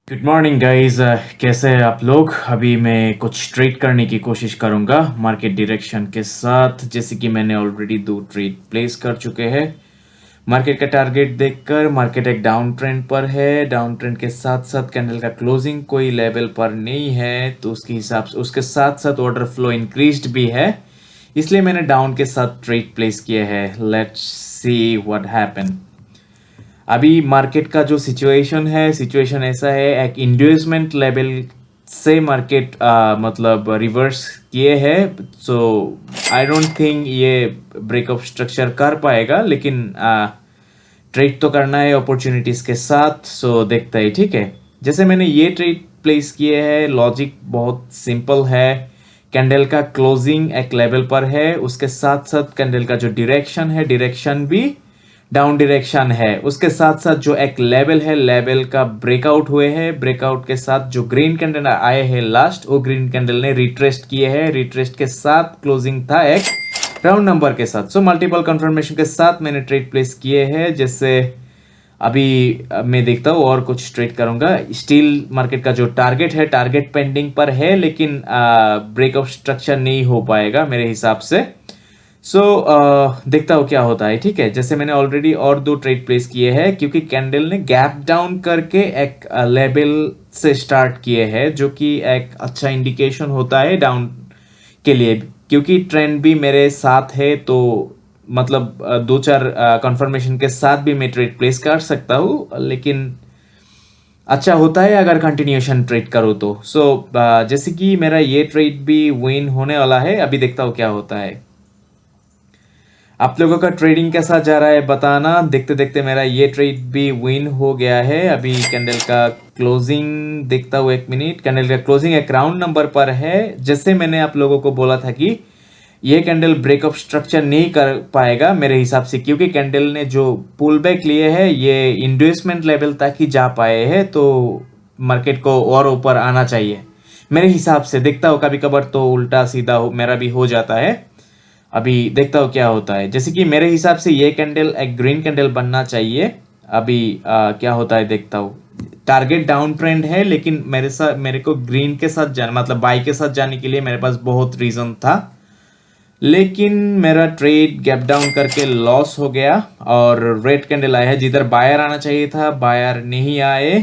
Good morning guys. कैसे हैं आप लोग। अभी मैं कुछ ट्रेड करने की कोशिश करूंगा मार्केट डायरेक्शन के साथ। जैसे कि मैंने ऑलरेडी 2 ट्रेड प्लेस कर चुके हैं। मार्केट का टारगेट देखकर मार्केट एक डाउन ट्रेंड पर है। डाउन ट्रेंड के साथ साथ कैंडल का क्लोजिंग कोई लेवल पर नहीं है, तो उसके हिसाब से उसके साथ साथ ऑर्डर फ्लो इंक्रीज्ड भी है, इसलिए मैंने डाउन के साथ ट्रेड प्लेस किए हैं। Let's see what happen. अभी मार्केट का जो सिचुएशन ऐसा है, एक इंड्यूसमेंट लेवल से मार्केट मतलब रिवर्स किए हैं। सो आई डोंट थिंक ये ब्रेकअप स्ट्रक्चर कर पाएगा, लेकिन ट्रेड तो करना है अपॉर्चुनिटीज के साथ। सो देखते हैं, ठीक है। जैसे मैंने ये ट्रेड प्लेस किए हैं, लॉजिक बहुत सिंपल है। कैंडल का क्लोजिंग एक लेवल पर है, उसके साथ साथ कैंडल का जो डायरेक्शन भी डाउन डायरेक्शन है। उसके साथ साथ जो एक लेवल है, लेवल का ब्रेकआउट हुए हैं। ब्रेकआउट के साथ जो ग्रीन कैंडल आए हैं लास्ट, वो ग्रीन कैंडल ने रिट्रेस्ट किए हैं। रिट्रेस्ट के साथ क्लोजिंग था एक राउंड नंबर के साथ। सो मल्टीपल कंफर्मेशन के साथ मैंने ट्रेड प्लेस किए हैं। जैसे अभी मैं देखता हूँ और कुछ ट्रेड करूंगा। स्टील मार्केट का जो टारगेट है, टारगेट पेंडिंग पर है, लेकिन ब्रेकअप स्ट्रक्चर नहीं हो पाएगा मेरे हिसाब से। सो देखता हूँ क्या होता है, ठीक है। जैसे मैंने ऑलरेडी और 2 ट्रेड प्लेस किए हैं, क्योंकि कैंडल ने गैप डाउन करके एक लेवल से स्टार्ट किए हैं, जो कि एक अच्छा इंडिकेशन होता है डाउन के लिए। क्योंकि ट्रेंड भी मेरे साथ है, तो मतलब 2-4 कंफर्मेशन के साथ भी मैं ट्रेड प्लेस कर सकता हूँ, लेकिन अच्छा होता है अगर कंटिन्यूएशन ट्रेड करो तो। जैसे कि मेरा ये ट्रेड भी विन होने वाला है। अभी देखता हूँ क्या होता है। आप लोगों का ट्रेडिंग कैसा जा रहा है बताना। देखते देखते मेरा ये ट्रेड भी विन हो गया है। अभी कैंडल का क्लोजिंग देखता हूँ, 1 मिनट। कैंडल का क्लोजिंग एक राउंड नंबर पर है। जैसे मैंने आप लोगों को बोला था कि ये कैंडल ब्रेकअप स्ट्रक्चर नहीं कर पाएगा मेरे हिसाब से, क्योंकि कैंडल ने जो पुल बैक लिए है, ये इंड्यूसमेंट लेवल तक ही जा पाए हैं, तो मार्केट को और ऊपर आना चाहिए मेरे हिसाब से। देखता हूँ, कभी कभार तो उल्टा सीधा मेरा भी हो जाता है। अभी देखता हूँ क्या होता है। जैसे कि मेरे हिसाब से ये कैंडल एक ग्रीन कैंडल बनना चाहिए। अभी क्या होता है देखता हूँ। टारगेट डाउन ट्रेंड है, लेकिन मेरे को ग्रीन के साथ जाना, मतलब बाई के साथ जाने के लिए मेरे पास बहुत रीजन था, लेकिन मेरा ट्रेड गैप डाउन करके लॉस हो गया। और रेड कैंडल आया है, जिधर बायर आना चाहिए था, बायर नहीं आए।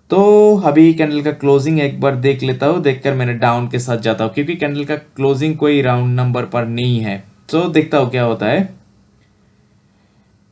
तो अभी कैंडल का क्लोजिंग एक बार देख लेता हूँ, देखकर मैंने डाउन के साथ जाता हूँ, क्योंकि कैंडल का क्लोजिंग कोई राउंड नंबर पर नहीं है। तो देखता हूँ क्या होता है।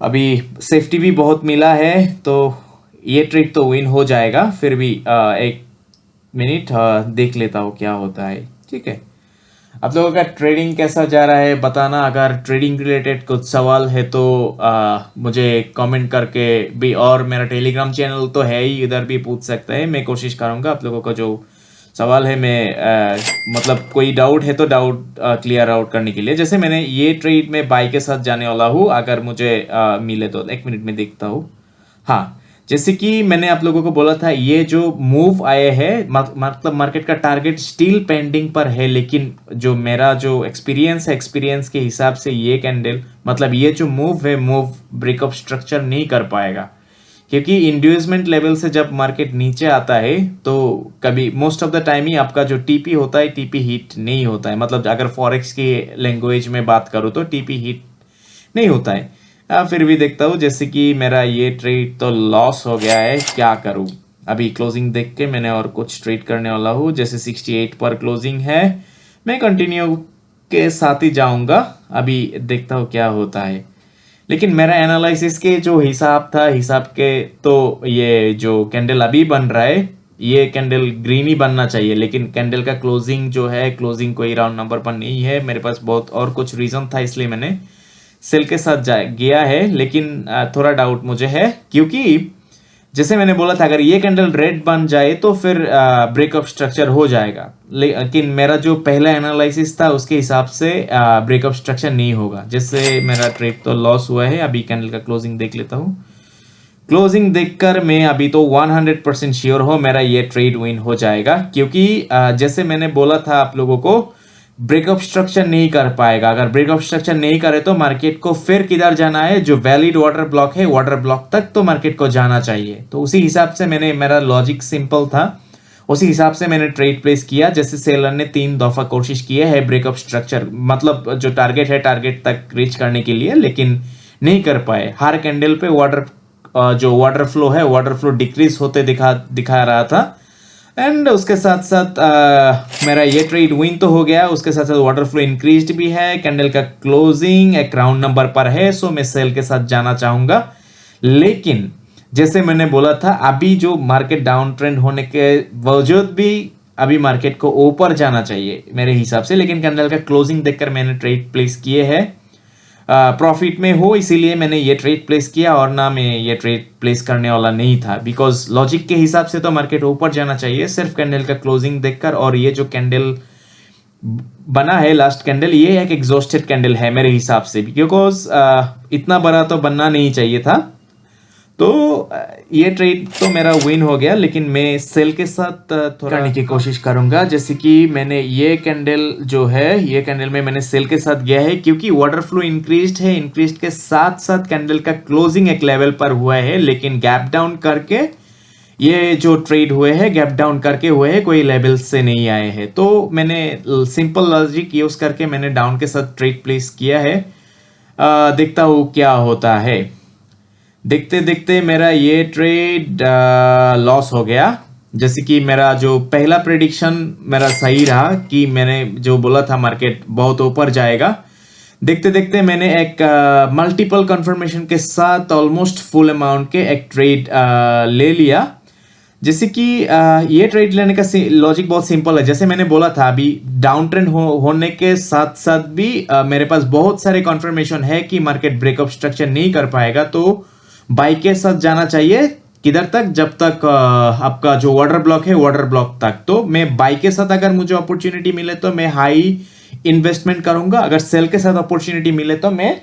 अभी सेफ्टी भी बहुत मिला है, तो ये ट्रेड तो विन हो जाएगा। फिर भी 1 मिनट देख लेता हूँ क्या होता है, ठीक है। आप लोगों का ट्रेडिंग कैसा जा रहा है बताना। अगर ट्रेडिंग रिलेटेड कुछ सवाल है तो मुझे कमेंट करके भी, और मेरा टेलीग्राम चैनल तो है ही, इधर भी पूछ सकते हैं। मैं कोशिश करूंगा आप लोगों का जो सवाल है, मैं मतलब कोई डाउट है तो डाउट क्लियर आउट करने के लिए। जैसे मैंने ये ट्रेड में बाई के साथ जाने वाला हूँ, अगर मुझे मिले तो 1 मिनट में देखता हूँ। हाँ, जैसे कि मैंने आप लोगों को बोला था, ये जो मूव आए हैं, मतलब मार्केट का टारगेट स्टिल पेंडिंग पर है, लेकिन जो मेरा जो एक्सपीरियंस है, एक्सपीरियंस के हिसाब से ये कैंडल, मतलब ये जो मूव है, मूव ब्रेकअप स्ट्रक्चर नहीं कर पाएगा। क्योंकि इंड्यूसमेंट लेवल से जब मार्केट नीचे आता है, तो कभी मोस्ट ऑफ द टाइम ही आपका जो टीपी होता है, टीपी हिट नहीं होता है। मतलब अगर फॉरेक्स की लैंग्वेज में बात करूँ तो टीपी हिट नहीं होता है। फिर भी देखता हूँ। जैसे कि मेरा ये ट्रेड तो लॉस हो गया है, क्या करूँ। अभी क्लोजिंग देख के मैंने और कुछ ट्रेड करने वाला हूँ। जैसे 68 पर क्लोजिंग है, मैं कंटिन्यू के साथ ही जाऊंगा। अभी देखता हूँ क्या होता है। लेकिन मेरा एनालिसिस के जो हिसाब था, हिसाब के तो ये जो कैंडल अभी बन रहा है, ये कैंडल ग्रीन ही बनना चाहिए, लेकिन कैंडल का क्लोजिंग जो है, क्लोजिंग कोई राउंड नंबर पर नहीं है। मेरे पास बहुत और कुछ रीजन था, इसलिए मैंने सेल के साथ गया है। लेकिन थोड़ा डाउट मुझे है, क्योंकि जैसे मैंने बोला था, अगर ये कैंडल रेड बन जाए तो फिर ब्रेकअप स्ट्रक्चर हो जाएगा। लेकिन मेरा जो पहला एनालिसिस था, उसके हिसाब से ब्रेकअप स्ट्रक्चर नहीं होगा। जैसे मेरा ट्रेड तो लॉस हुआ है। अभी कैंडल का क्लोजिंग देख लेता हूँ। क्लोजिंग देखकर मैं अभी तो 100% श्योर हो मेरा ये ट्रेड विन हो जाएगा, क्योंकि जैसे मैंने बोला था आप लोगों को, ब्रेकअप स्ट्रक्चर नहीं कर पाएगा। अगर ब्रेकअप स्ट्रक्चर नहीं करे तो मार्केट को फिर किधर जाना है, जो वैलिड वाटर ब्लॉक है वाटर ब्लॉक तक तो मार्केट को जाना चाहिए। तो उसी हिसाब से मेरा लॉजिक सिंपल था, उसी हिसाब से मैंने ट्रेड प्लेस किया। जैसे सेलर ने 3 दफा कोशिश की है ब्रेकअप स्ट्रक्चर, मतलब जो टारगेट है टारगेट तक रीच करने के लिए, लेकिन नहीं कर पाए। हर कैंडल पे जो वाटर फ्लो है वाटर फ्लो डिक्रीज होते दिखा रहा था। एंड उसके साथ साथ मेरा ये ट्रेड विन तो हो गया, उसके साथ साथ वाटर फ्लो इंक्रीज भी है। कैंडल का क्लोजिंग एक राउंड नंबर पर है, सो मैं सेल के साथ जाना चाहूंगा। लेकिन जैसे मैंने बोला था, अभी जो मार्केट डाउन ट्रेंड होने के बावजूद भी अभी मार्केट को ऊपर जाना चाहिए मेरे हिसाब से। लेकिन कैंडल का क्लोजिंग देखकर मैंने ट्रेड प्लेस किए हैं, प्रॉफिट में हो इसीलिए मैंने ये ट्रेड प्लेस किया, और ना मैं ये ट्रेड प्लेस करने वाला नहीं था। बिकॉज लॉजिक के हिसाब से तो मार्केट ऊपर जाना चाहिए सिर्फ कैंडल का क्लोजिंग देखकर। और ये जो कैंडल बना है लास्ट कैंडल, ये एक एग्जॉस्टेड कैंडल है मेरे हिसाब से, बिकॉज इतना बड़ा तो बनना नहीं चाहिए था। तो ये ट्रेड तो मेरा विन हो गया, लेकिन मैं सेल के साथ थोड़ा करने की कोशिश करूंगा। जैसे कि मैंने ये कैंडल जो है, ये कैंडल में मैंने सेल के साथ गया है, क्योंकि वाटर फ्लो इंक्रीज्ड है। इंक्रीज्ड के साथ साथ कैंडल का क्लोजिंग एक लेवल पर हुआ है, लेकिन गैप डाउन करके ये जो ट्रेड हुए हैं गैप डाउन करके हुए हैं, कोई लेवल से नहीं आए हैं। तो मैंने सिंपल लॉजिक यूज करके मैंने डाउन के साथ ट्रेड प्लेस किया है। देखता हूँ क्या होता है। देखते देखते मेरा ये ट्रेड लॉस हो गया। जैसे कि मेरा जो पहला प्रेडिक्शन मेरा सही रहा कि मैंने जो बोला था मार्केट बहुत ऊपर जाएगा। देखते देखते मैंने एक मल्टीपल कंफर्मेशन के साथ ऑलमोस्ट फुल अमाउंट के एक ट्रेड ले लिया। जैसे कि ये ट्रेड लेने का लॉजिक बहुत सिंपल है। जैसे मैंने बोला था, अभी डाउन ट्रेंड होने के साथ साथ भी मेरे पास बहुत सारे कंफर्मेशन है कि मार्केट ब्रेकअप स्ट्रक्चर नहीं कर पाएगा। तो बाई के साथ जाना चाहिए, किधर तक, जब तक आपका जो वाटर ब्लॉक है वाटर ब्लॉक तक। तो मैं बाई के साथ अगर मुझे अपॉर्चुनिटी मिले तो मैं हाई इन्वेस्टमेंट करूंगा, अगर सेल के साथ अपॉर्चुनिटी मिले तो मैं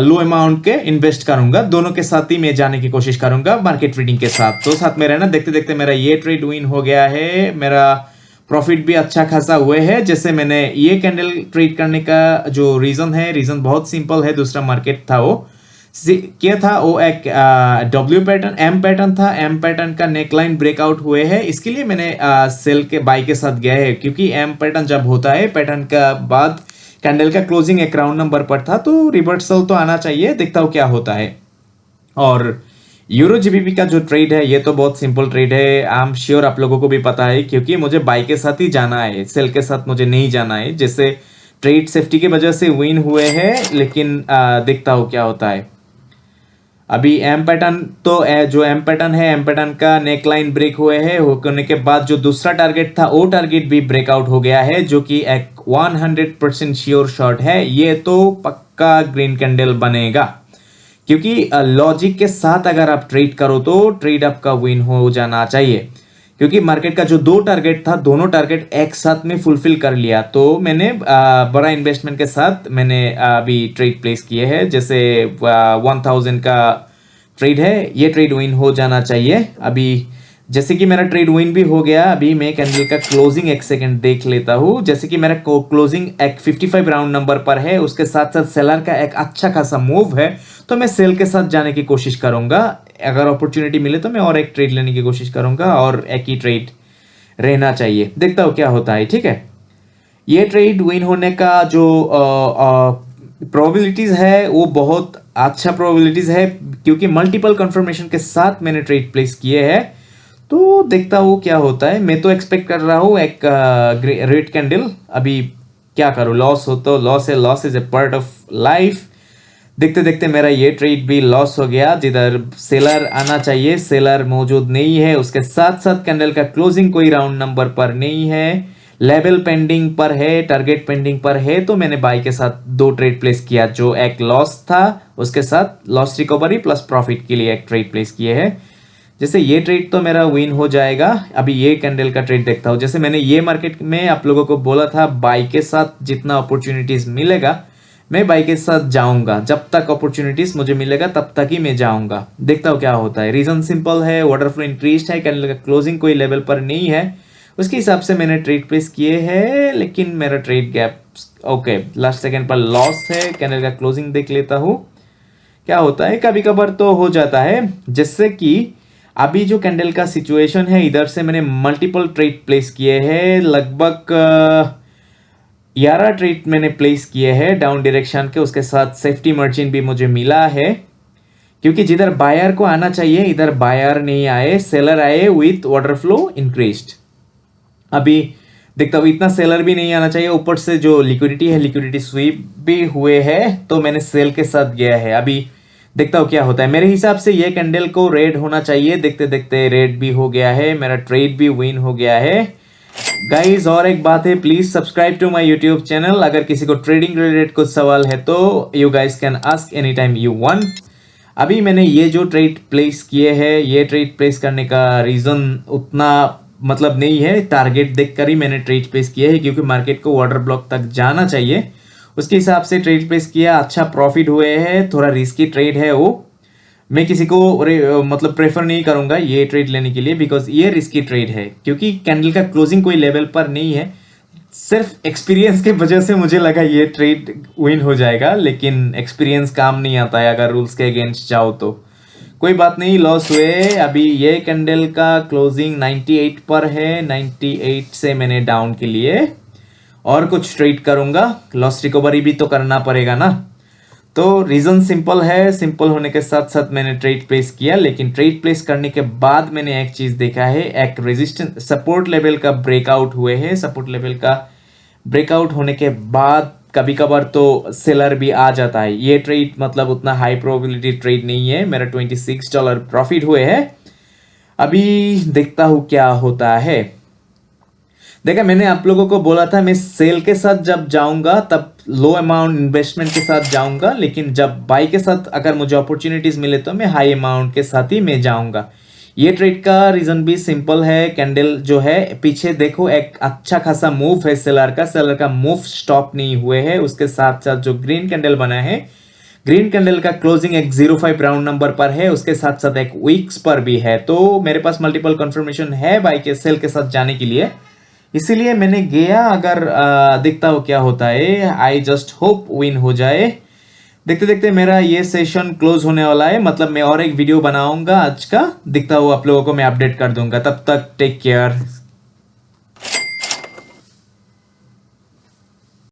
लो अमाउंट के इन्वेस्ट करूंगा। दोनों के साथ ही मैं जाने की कोशिश करूंगा मार्केट ट्रेडिंग के साथ। तो साथ में रहना। देखते देखते मेरा ये ट्रेड विन हो गया है, मेरा प्रॉफिट भी अच्छा खासा हुए है। जैसे मैंने ये कैंडल ट्रेड करने का जो रीजन बहुत सिंपल है। दूसरा मार्केट था वो क्या था, वो एक डब्ल्यू पैटर्न एम पैटर्न था। एम पैटर्न का नेकलाइन ब्रेकआउट हुए हैं, इसके लिए मैंने सेल के बाई के साथ गया है। क्योंकि एम पैटर्न जब होता है, पैटर्न का बाद कैंडल का क्लोजिंग एक राउंड नंबर पर था, तो रिवर्सल तो आना चाहिए। देखता हूँ क्या होता है। और यूरो जीबीपी का जो ट्रेड है, ये तो बहुत सिंपल ट्रेड है। आई एम श्योर आप लोगों को भी पता है, क्योंकि मुझे बाई के साथ ही जाना है, सेल के साथ मुझे नहीं जाना है। जैसे ट्रेड सेफ्टी की वजह से विन हुए हैं, लेकिन देखता हूँ क्या होता है। अभी एम पैटर्न तो जो एम पैटर्न है, एम पैटर्न का नेकलाइन ब्रेक हुए हैं, होने के बाद जो दूसरा टारगेट था वो टारगेट भी ब्रेकआउट हो गया है, जो कि एक 100% श्योर शॉट है। ये तो पक्का ग्रीन कैंडल बनेगा, क्योंकि लॉजिक के साथ अगर आप ट्रेड करो तो ट्रेड आपका विन हो जाना चाहिए। क्योंकि मार्केट का जो 2 टारगेट था, दोनों टारगेट एक साथ में फुलफिल कर लिया। तो मैंने बड़ा इन्वेस्टमेंट के साथ मैंने अभी ट्रेड प्लेस किए हैं। जैसे 1000 का ट्रेड है, ये ट्रेड विन हो जाना चाहिए। अभी जैसे कि मेरा ट्रेड विन भी हो गया। अभी मैं कैंडल का क्लोजिंग एक सेकंड देख लेता हूँ। जैसे कि मेरा क्लोजिंग एक 55 राउंड नंबर पर है, उसके साथ साथ सेलर का एक अच्छा खासा मूव है, तो मैं सेल के साथ जाने की कोशिश करूंगा। अगर अपॉर्चुनिटी मिले तो मैं और एक ट्रेड लेने की कोशिश करूंगा, और एक ही ट्रेड रहना चाहिए। देखता हूँ क्या होता है। ठीक है, ये ट्रेड विन होने का जो प्रोबेबिलिटीज है वो बहुत अच्छा प्रोबेबिलिटीज है, क्योंकि मल्टीपल कंफर्मेशन के साथ मैंने ट्रेड प्लेस किए हैं। तो देखता हूँ क्या होता है। मैं तो एक्सपेक्ट कर रहा हूँ एक रेड कैंडल। अभी क्या करूँ, लॉस हो तो लॉस है, loss is a part of life. देखते देखते मेरा ये ट्रेड भी लॉस हो गया। जिधर सेलर आना चाहिए सेलर मौजूद नहीं है, उसके साथ साथ कैंडल का क्लोजिंग कोई राउंड नंबर पर नहीं है, लेवल पेंडिंग पर है, टारगेट पेंडिंग पर है। तो मैंने बाई के साथ 2 ट्रेड प्लेस किया, जो एक लॉस था उसके साथ लॉस रिकवरी प्लस प्रॉफिट के लिए एक ट्रेड प्लेस किए हैं। जैसे ये ट्रेड तो मेरा विन हो जाएगा। अभी ये कैंडल का ट्रेड देखता हूँ। जैसे मैंने ये मार्केट में आप लोगों को बोला था, बाई के साथ जितना अपॉर्चुनिटीज मिलेगा मैं बाई के साथ जाऊंगा। जब तक अपॉर्चुनिटीज मुझे मिलेगा तब तक ही मैं जाऊंगा। देखता हूँ क्या होता है। रीजन सिंपल है, वाटर फ्लो इंक्रीज है, कैंडल का क्लोजिंग कोई लेवल पर नहीं है, उसके हिसाब से मैंने ट्रेड प्लेस किए हैं, लेकिन मेरा trade gap okay last second पर लॉस है। कैंडल का क्लोजिंग देख लेता हूँ क्या होता है। कभी कभार तो हो जाता है, जैसे कि अभी जो कैंडल का सिचुएशन है, इधर से मैंने मल्टीपल ट्रेड प्लेस किए हैं, लगभग 11 ट्रेड मैंने प्लेस किए हैं डाउन डायरेक्शन के। उसके साथ सेफ्टी मार्जिन भी मुझे मिला है, क्योंकि जिधर बायर को आना चाहिए इधर बायर नहीं आए, सेलर आए विथ ऑर्डर फ्लो इंक्रीज्ड। अभी देखता हूँ इतना सेलर भी नहीं आना चाहिए, ऊपर से जो लिक्विडिटी है लिक्विडिटी स्वीप भी हुए हैं, तो मैंने सेल के साथ गया है। अभी देखता हूँ क्या होता है। मेरे हिसाब से ये कैंडल को रेड होना चाहिए, देखते देखते रेड भी हो गया है, मेरा ट्रेड भी विन हो गया है गाइज। और एक बात है, please subscribe to my YouTube channel. अगर किसी को ट्रेडिंग रिलेटेड कुछ सवाल है तो you guys can ask any time you want. अभी मैंने ये जो ट्रेड प्लेस किए हैं, ये ट्रेड प्लेस करने का रीजन उतना मतलब नहीं है, टारगेट देखकर ही मैंने ट्रेड प्लेस किए हैं, क्योंकि मार्केट को ऑर्डर ब्लॉक तक जाना चाहिए, उसके हिसाब से ट्रेड प्लेस किया। अच्छा प्रॉफिट हुए हैं, थोड़ा रिस्की ट्रेड है वो, मैं किसी को मतलब प्रेफर नहीं करूंगा ये ट्रेड लेने के लिए, बिकॉज ये रिस्की ट्रेड है, क्योंकि कैंडल का क्लोजिंग कोई लेवल पर नहीं है। सिर्फ एक्सपीरियंस के वजह से मुझे लगा ये ट्रेड विन हो जाएगा, लेकिन एक्सपीरियंस काम नहीं आता है अगर रूल्स के अगेंस्ट जाओ तो। कोई बात नहीं, लॉस हुए। अभी ये कैंडल का क्लोजिंग 98 पर है, 98 से मैंने डाउन के लिए और कुछ ट्रेड करूंगा, लॉस रिकवरी भी तो करना पड़ेगा ना। तो रीजन सिंपल है, सिंपल होने के साथ साथ मैंने ट्रेड प्लेस किया, लेकिन ट्रेड प्लेस करने के बाद मैंने एक चीज देखा है, एक रेजिस्टेंस सपोर्ट लेवल का ब्रेकआउट हुए हैं। सपोर्ट लेवल का ब्रेकआउट होने के बाद कभी कभार तो सेलर भी आ जाता है। ये ट्रेड मतलब उतना हाई प्रोबेबिलिटी ट्रेड नहीं है, मेरा $26 प्रॉफिट हुए हैं। अभी देखता हूं क्या होता है। देखा, मैंने आप लोगों को बोला था मैं सेल के साथ जब जाऊंगा तब लो अमाउंट इन्वेस्टमेंट के साथ जाऊंगा, लेकिन जब बाई के साथ अगर मुझे अपॉर्चुनिटीज मिले तो मैं हाई अमाउंट के साथ ही मैं जाऊंगा। ये ट्रेड का रीजन भी सिंपल है, कैंडल जो है पीछे देखो एक अच्छा खासा मूव है सेलर का मूव स्टॉप नहीं हुए है। उसके साथ साथ जो ग्रीन कैंडल बना है, ग्रीन कैंडल का क्लोजिंग एक 05 राउंड नंबर पर है, उसके साथ साथ एक वीक्स पर भी है। तो मेरे पास मल्टीपल कंफर्मेशन है बाई के सेल के साथ जाने के लिए, इसीलिए मैंने गया। अगर देखता हो क्या होता है, आई जस्ट होप विन हो जाए। देखते देखते मेरा ये सेशन क्लोज होने वाला है, मतलब मैं और एक वीडियो बनाऊंगा आज का, दिखता हूँ आप लोगों को मैं अपडेट कर दूंगा। तब तक टेक केयर।